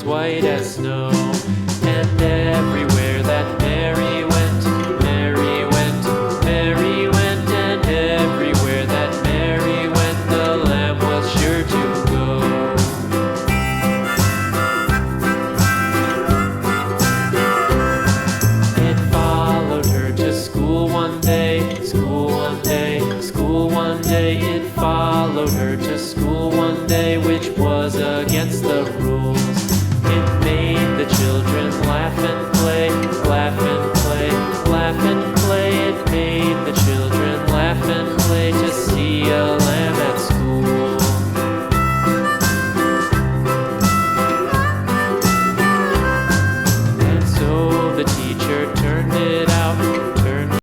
was white as snow. And everywhere that Mary went, Mary went, Mary went, and everywhere that Mary went, the lamb was sure to go. It followed her to school one day, school one day, school one day. It followed her to school one day.